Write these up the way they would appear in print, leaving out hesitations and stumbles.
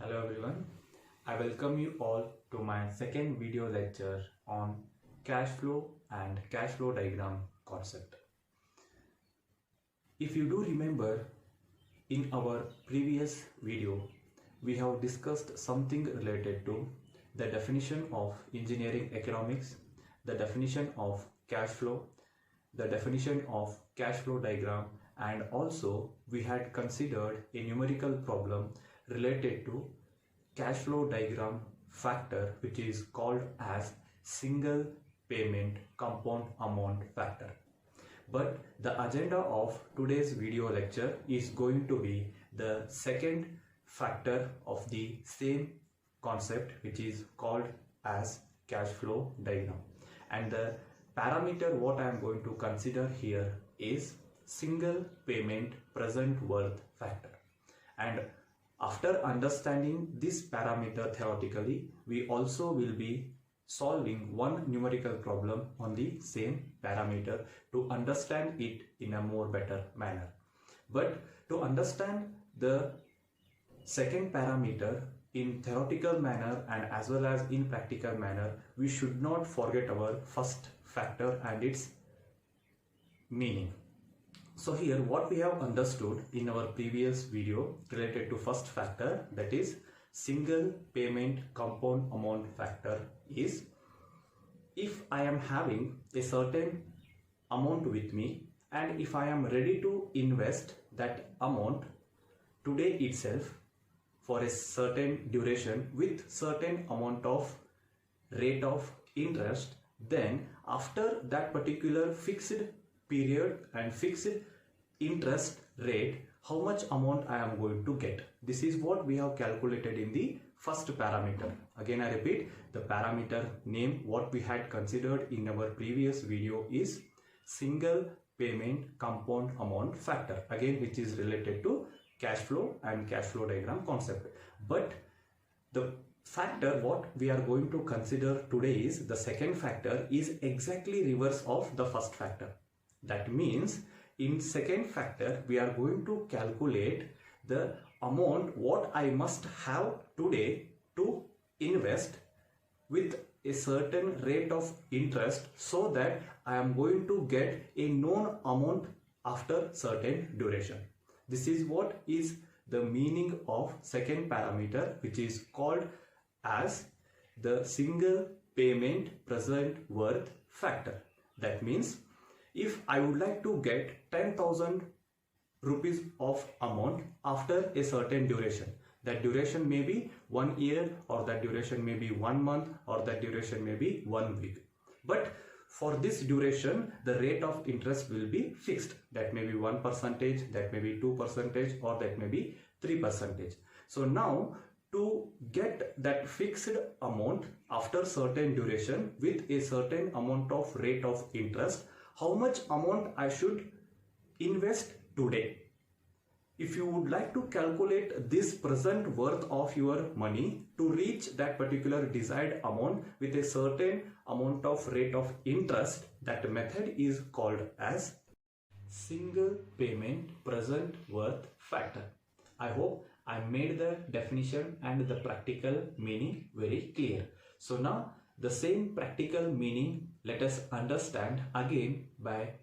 Hello everyone, I welcome you all to my second video lecture on cash flow and cash flow diagram concept. If you do remember, in our previous video, we have discussed something related to the definition of engineering economics, the definition of cash flow, the definition of cash flow diagram, and also we had considered a numerical problem related to cash flow diagram factor, which is called as single payment compound amount factor. But the agenda of today's video lecture is going to be the second factor of the same concept, which is called as cash flow diagram. And the parameter what I am going to consider here is single payment present worth factor. And after understanding this parameter theoretically, we also will be solving one numerical problem on the same parameter to understand it in a more better manner. But to understand the second parameter in theoretical manner and as well as in practical manner, we should not forget our first factor and its meaning. So here what we have understood in our previous video related to first factor, that is single payment compound amount factor, is if I am having a certain amount with me and if I am ready to invest that amount today itself for a certain duration with certain amount of rate of interest, then after that particular fixed period and fixed interest rate, how much amount I am going to get. This is what we have calculated in the first parameter. Again I repeat, the parameter name what we had considered in our previous video is single payment compound amount factor, again which is related to cash flow and cash flow diagram concept. But the factor what we are going to consider today is the second factor is exactly reverse of the first factor. That means in second factor we are going to calculate the amount what I must have today to invest with a certain rate of interest so that I am going to get a known amount after certain duration. This is what is the meaning of second parameter, which is called as the single payment present worth factor. That means if I would like to get 10,000 rupees of amount after a certain duration, that duration may be 1 year or that duration may be 1 month or that duration may be 1 week. But for this duration, the rate of interest will be fixed. That may be 1%, that may be 2%, or that may be 3%. So now to get that fixed amount after certain duration with a certain amount of rate of interest, how much amount I should invest today. If you would like to calculate this present worth of your money to reach that particular desired amount with a certain amount of rate of interest, that method is called as single payment present worth factor. I hope I made the definition and the practical meaning very clear. So now the same practical meaning let us understand again by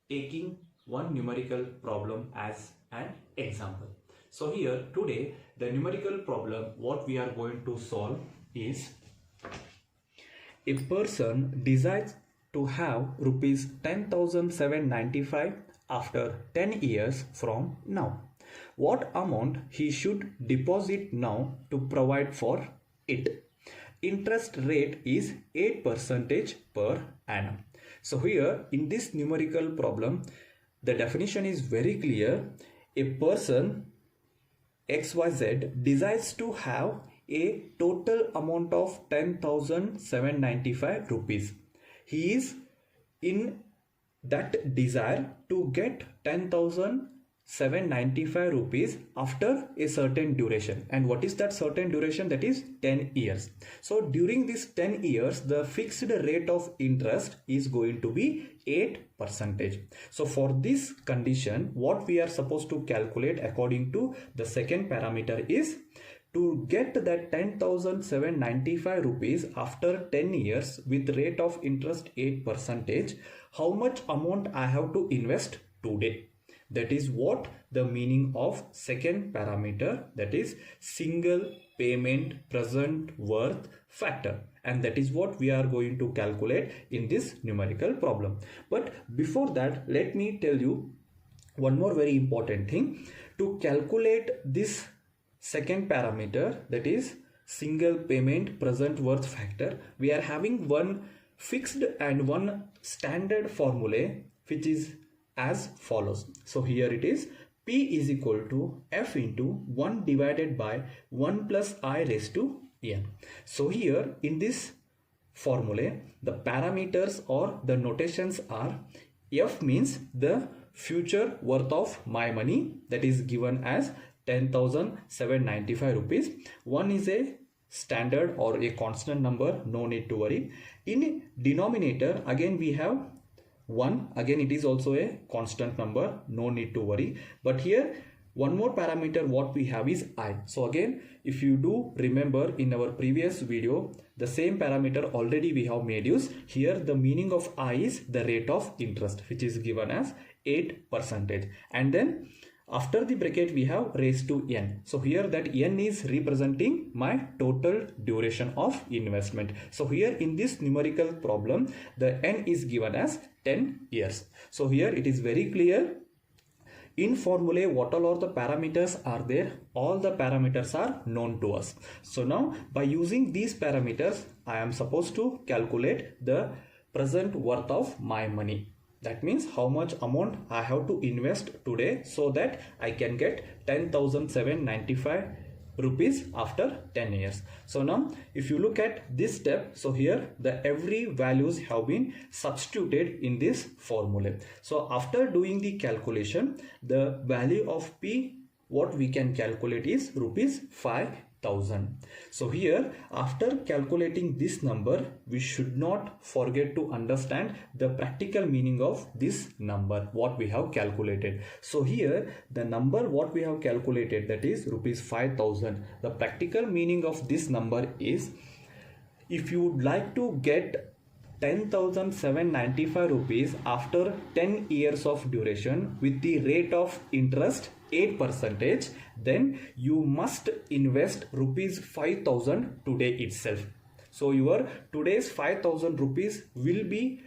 taking one numerical problem as an example. So here today the numerical problem what we are going to solve is a person decides to have rupees 10,795 after 10 years from now. What amount he should deposit now to provide for it? Interest rate is 8% per annum. So here in this numerical problem, the definition is very clear. A person XYZ decides to have a total amount of 10,795 rupees. He is in that desire to get 10,795 rupees after a certain duration. And what is that certain duration? That is 10 years. So during this 10 years, the fixed rate of interest is going to be 8%. So for this condition, what we are supposed to calculate according to the second parameter is to get that 10,795 rupees after 10 years with rate of interest 8%, how much amount I have to invest today? That is what the meaning of second parameter, that is single payment present worth factor, and that is what we are going to calculate in this numerical problem. But before that, let me tell you one more very important thing. To calculate this second parameter, that is single payment present worth factor, we are having one fixed and one standard formula which is as follows. So here it is, P is equal to F into 1 divided by 1 plus I raised to n. So here in this formula, the parameters or the notations are, F means the future worth of my money, that is given as 10,795 rupees. 1 is a standard or a constant number, no need to worry. In denominator, again we have 1, again it is also a constant number, no need to worry. But here one more parameter what we have is I. So again, if you do remember in our previous video, the same parameter already we have made use. Here the meaning of I is the rate of interest, which is given as 8%, and then after the bracket we have raised to n. So here that n is representing my total duration of investment. So here in this numerical problem, the n is given as 10 years. So here it is very clear. In formula, what all the parameters are there? All the parameters are known to us. So now by using these parameters, I am supposed to calculate the present worth of my money. That means how much amount I have to invest today so that I can get 10,795 rupees after 10 years. So now if you look at this step, so here the every values have been substituted in this formula. So after doing the calculation, the value of P what we can calculate is rupees 5,000. So here after calculating this number, we should not forget to understand the practical meaning of this number what we have calculated. So here the number what we have calculated, that is rupees 5,000. The practical meaning of this number is, if you would like to get 10,795 rupees after 10 years of duration with the rate of interest 8%, then you must invest rupees 5,000 today itself. So your today's 5,000 rupees will be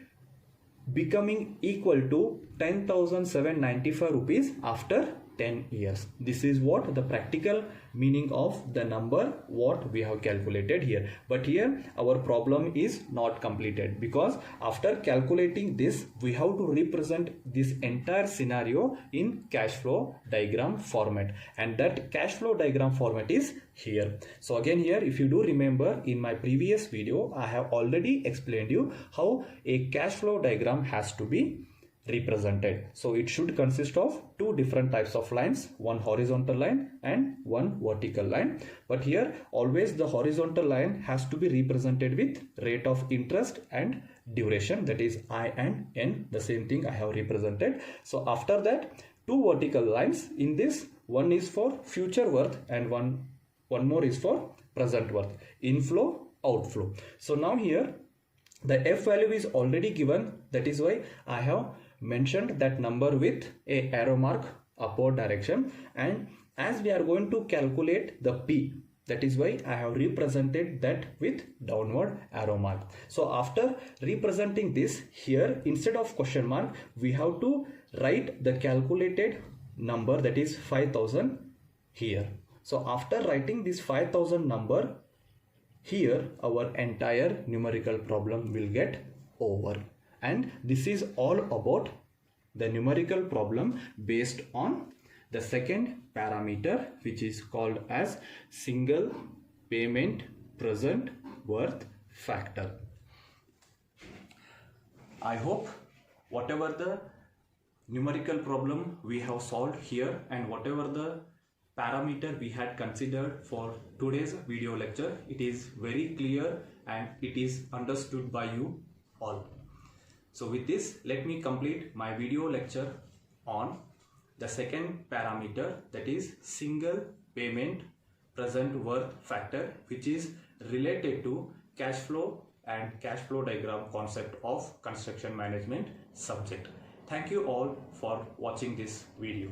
becoming equal to 10,795 rupees after 10 years. This is what the practical meaning of the number what we have calculated here. But here our problem is not completed, because after calculating this, we have to represent this entire scenario in cash flow diagram format, and that cash flow diagram format is here. So again here, if you do remember in my previous video, I have already explained you how a cash flow diagram has to be represented. So it should consist of two different types of lines, one horizontal line and one vertical line. But here always the horizontal line has to be represented with rate of interest and duration, that is I and N, the same thing I have represented. So after that, two vertical lines in this, one is for future worth and one more is for present worth, inflow, outflow. So now here the F value is already given, that is why I have mentioned that number with a arrow mark upward direction, and as we are going to calculate the P, that is why I have represented that with downward arrow mark. So after representing this here, instead of question mark, we have to write the calculated number, that is 5,000 here. So after writing this 5,000 number here, our entire numerical problem will get over. And this is all about the numerical problem based on the second parameter, which is called as single payment present worth factor. I hope whatever the numerical problem we have solved here and whatever the parameter we had considered for today's video lecture, it is very clear and it is understood by you all. So with this, let me complete my video lecture on the second parameter, that is single payment present worth factor, which is related to cash flow and cash flow diagram concept of construction management subject. Thank you all for watching this video.